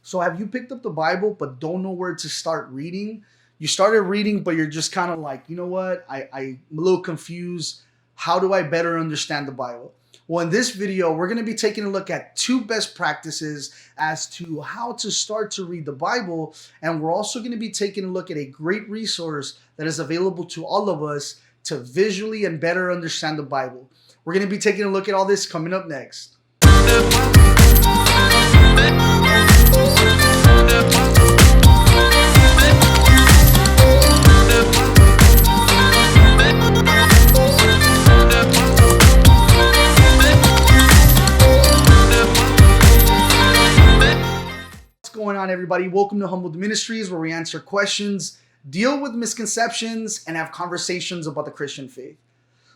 So have you picked up the Bible but don't know where to start reading? You started reading, but you're just kind of like, you know what? I'm a little confused. How do I better understand the Bible? Well, in this video, we're going to be taking a look at two best practices as to how to start to read the Bible. And we're also going to be taking a look at a great resource that is available to all of us to visually and better understand the Bible. We're going to be taking a look at all this coming up next. What's going on, everybody? Welcome to Humbled Ministries, where we answer questions, deal with misconceptions, and have conversations about the Christian faith.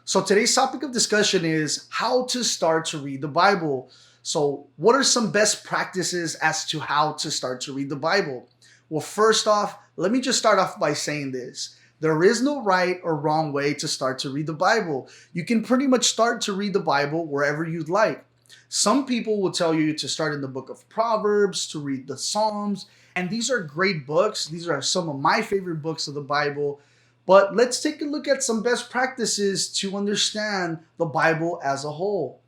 So today's topic of discussion is how to start to read the Bible. So what are some best practices as to how to start to read the Bible? Well, first off, let me just start off by saying this. There is no right or wrong way to start to read the Bible. You can pretty much start to read the Bible wherever you'd like. Some people will tell you to start in the book of Proverbs, to read the Psalms, and these are great books. These are some of my favorite books of the Bible. But let's take a look at some best practices to understand the Bible as a whole.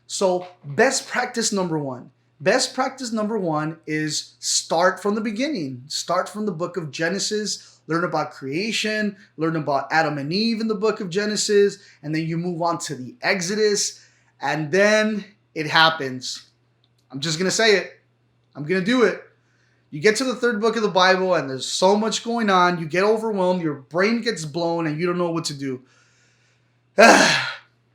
So, best practice number one. Best practice number one is start from the beginning. Start from the book of Genesis, learn about creation, learn about Adam and Eve in the book of Genesis, and then you move on to the Exodus, and then it happens. I'm just going to say it. I'm going to do it. You get to the third book of the Bible and there's so much going on. You get overwhelmed. Your brain gets blown and you don't know what to do.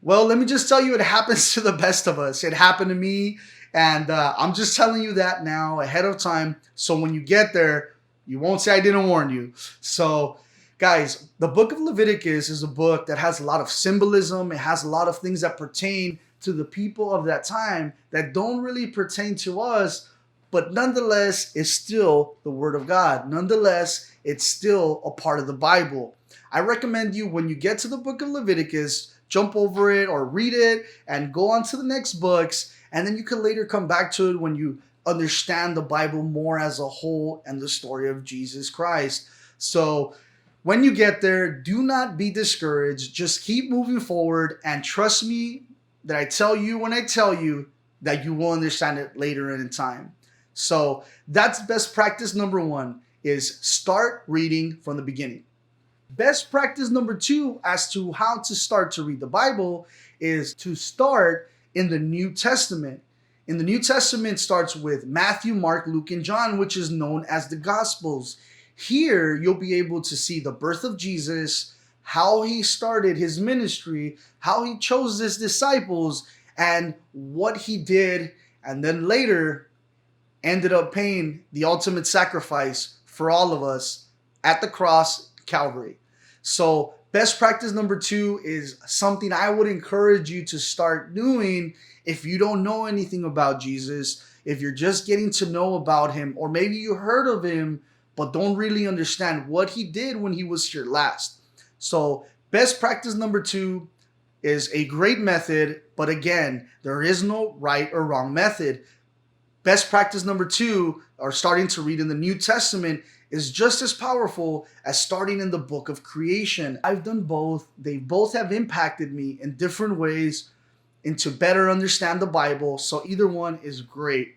Well, let me just tell you, it happens to the best of us. It happened to me. And I'm just telling you that now ahead of time. So when you get there, you won't say I didn't warn you. So guys, the book of Leviticus is a book that has a lot of symbolism. It has a lot of things that pertain to the people of that time that don't really pertain to us, but nonetheless, it's still the Word of God. Nonetheless, it's still a part of the Bible. I recommend you, when you get to the book of Leviticus, jump over it or read it and go on to the next books, and then you can later come back to it when you understand the Bible more as a whole and the story of Jesus Christ. So when you get there, do not be discouraged. Just keep moving forward, and trust me that I tell you when I tell you that you will understand it later in time. So that's best practice number one, is start reading from the beginning. Best practice number two as to how to start to read the Bible is to start in the New Testament. In the New Testament starts with Matthew, Mark, Luke, and John, which is known as the Gospels. Here you'll be able to see the birth of Jesus, how he started his ministry, how he chose his disciples, and what he did, and then later ended up paying the ultimate sacrifice for all of us at the cross, Calvary. So best practice number two is something I would encourage you to start doing if you don't know anything about Jesus, if you're just getting to know about him, or maybe you heard of him but don't really understand what he did when he was here last. So best practice number two is a great method, but again, there is no right or wrong method. Best practice number two, or starting to read in the New Testament, is just as powerful as starting in the book of creation. I've done both. They both have impacted me in different ways into better understand the Bible. So either one is great.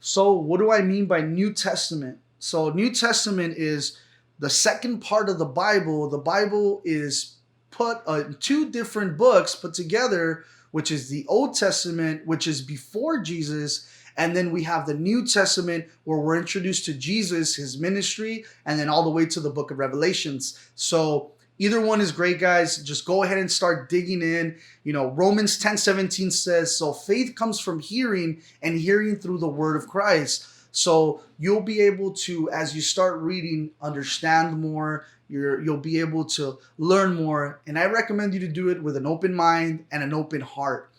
So what do I mean by New Testament? So New Testament is the second part of the Bible. The Bible is put two different books put together, which is the Old Testament, which is before Jesus, and then we have the New Testament, where we're introduced to Jesus, his ministry, and then all the way to the book of Revelations. So either one is great, guys. Just go ahead and start digging in. You know, Romans 10:17 says, so faith comes from hearing, and hearing through the word of Christ. So you'll be able to, as you start reading, understand more. You'll be able to learn more. And I recommend you to do it with an open mind and an open heart.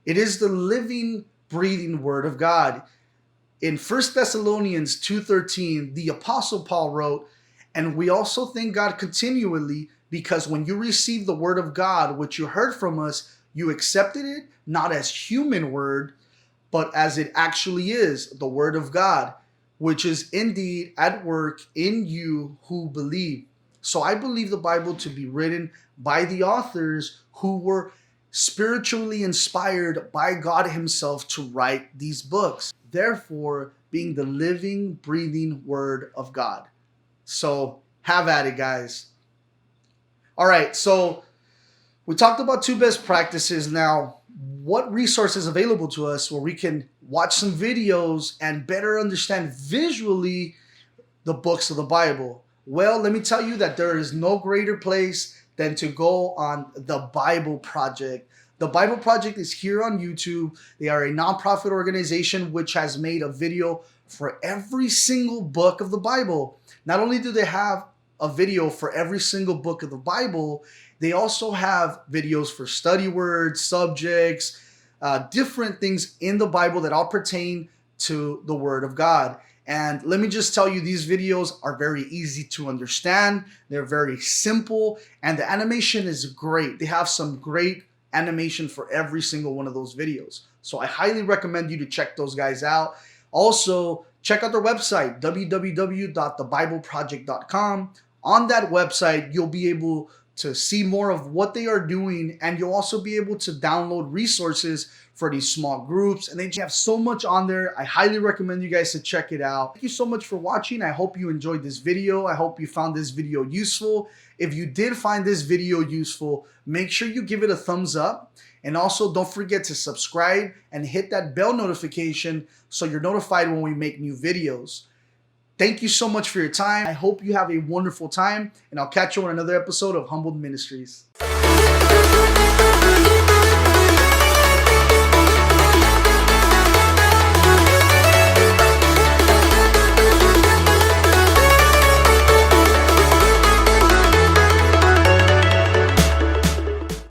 It is the living, breathing word of God. In 1 Thessalonians 2:13, the Apostle Paul wrote, and we also thank God continually, because when you received the word of God, which you heard from us, you accepted it not as human word, but as it actually is, the word of God, which is indeed at work in you who believe. So I believe the Bible to be written by the authors who were spiritually inspired by God Himself to write these books, therefore being the living, breathing Word of God. So have at it, guys. All right, so we talked about 2 best practices. Now, what resources available to us where we can watch some videos and better understand visually the books of the Bible? Well, let me tell you that there is no greater place than to go on the Bible Project. The Bible Project is here on YouTube. They are a nonprofit organization which has made a video for every single book of the Bible. Not only do they have a video for every single book of the Bible, they also have videos for study words, subjects, different things in the Bible that all pertain to the Word of God. And let me just tell you, these videos are very easy to understand. They're very simple, and the animation is great. They have some great animation for every single one of those videos. So I highly recommend you to check those guys out. Also, check out their website, www.thebibleproject.com. On that website, you'll be able to see more of what they are doing, and you'll also be able to download resources for these small groups, and they have so much on there. I highly recommend you guys to check it out. Thank you so much for watching. I hope you enjoyed this video. I hope you found this video useful. If you did find this video useful, make sure you give it a thumbs up, and also don't forget to subscribe and hit that bell notification so you're notified when we make new videos. Thank you so much for your time. I hope you have a wonderful time, and I'll catch you on another episode of Humbled Ministries.